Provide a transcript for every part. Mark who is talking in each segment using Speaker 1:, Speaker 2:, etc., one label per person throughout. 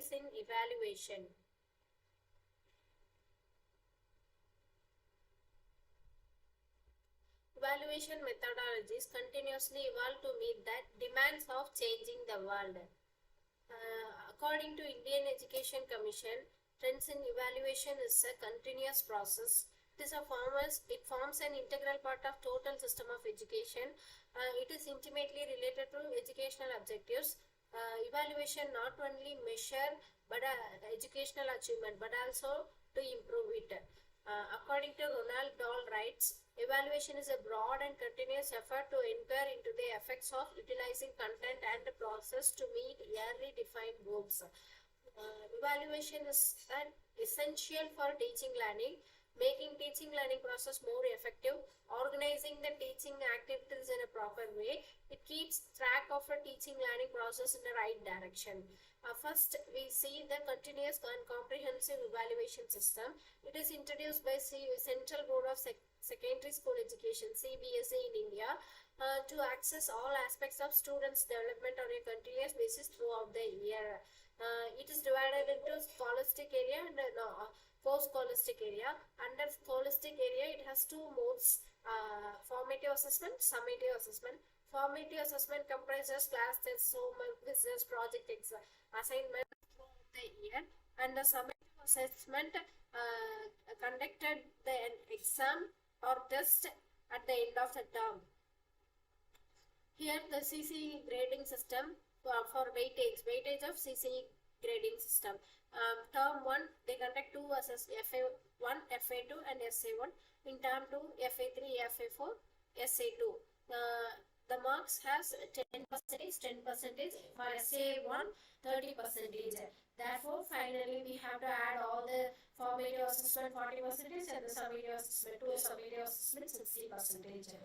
Speaker 1: trends in evaluation. Evaluation methodologies continuously evolve to meet the demands of changing the world. According to Indian Education Commission, trends in evaluation is a continuous process. It forms an integral part of total system of education. It is intimately related to educational objectives. Evaluation not only measure but educational achievement but also to improve it. According to Ronald Dahl writes, evaluation is a broad and continuous effort to inquire into the effects of utilizing content and the process to meet yearly defined goals. Evaluation is essential for teaching learning, making teaching learning process more effective, organizing the teaching activities in a proper way. It keeps track of a teaching learning process in the right direction. First, we see the continuous and comprehensive evaluation system. It is introduced by Central Board of Secondary School Education (CBSE) in India to access all aspects of students' development on a continuous basis throughout the year. It is divided into scholastic area and post-scholastic area. Under scholastic area, it has two modes: formative assessment, summative assessment. Formative assessment comprises class tests, homework, quizzes, project assignment throughout the year, and the summative assessment conducted the exam or test at the end of the term. Here the CCE grading system for weightage of CCE grading system. Term 1, they conduct two FA1, FA2 and SA1. In term 2, FA3, FA4, SA2. The marks has 10%, 10%, for SA1, 30%. Therefore, finally, we have to add all the formative assessment 40% and the summative assessment, summative assessment 60%.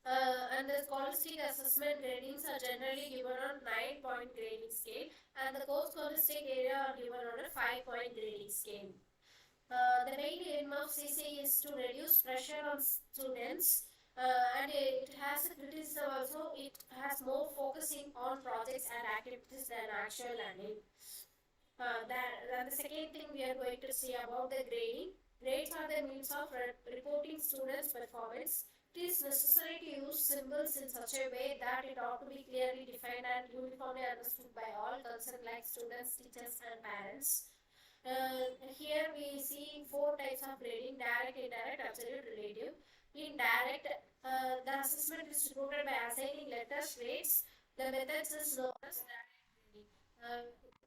Speaker 1: And the scholastic assessment gradings are generally given on 9-point grading scale, and the post-scholastic area are given on a 5-point grading scale. The main aim of CCE is to reduce pressure on students, and it has a criticism also. It has more focusing on projects and activities than actual learning. The second thing we are going to see about the grading. Grades are the means of reporting students' performance. It is necessary to use symbols in such a way that it ought to be clearly defined and uniformly understood by all concerned, like students, teachers, and parents. Here we see 4 types of grading: direct, indirect, absolute, relative. In direct, the assessment is distributed by assigning letters, grades. The methods is known as direct grading.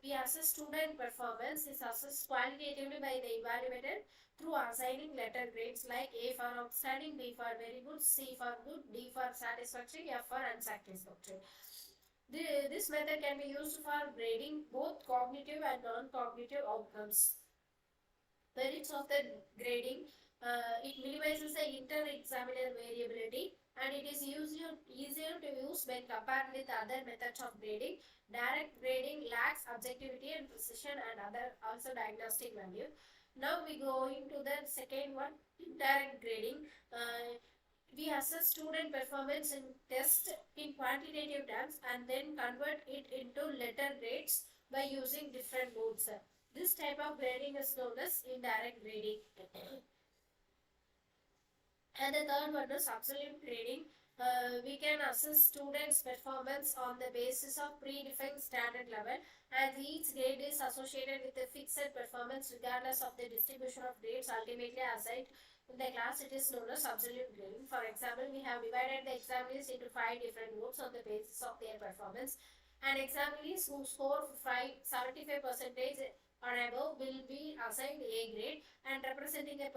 Speaker 1: We assess student performance is assessed qualitatively by the evaluator through assigning letter grades like A for outstanding, B for very good, C for good, D for satisfactory, F for unsatisfactory. This method can be used for grading both cognitive and non-cognitive outcomes. Merits of the grading: it minimizes the inter-examiner variability, and it is easier to use when compared with other methods of grading. Direct grading lacks objectivity and precision and other also diagnostic value. Now we go into the second one, indirect grading. We assess student performance in tests in quantitative terms and then convert it into letter grades by using different modes. This type of grading is known as indirect grading. And the third one is absolute grading. We can assess students' performance on the basis of predefined standard level, as each grade is associated with a fixed performance regardless of the distribution of grades ultimately assigned in the class. It is known as absolute grading. For example, we have divided the examinees into 5 different groups on the basis of their performance, and examinees who score 75% or above will be assigned A grade, and representing a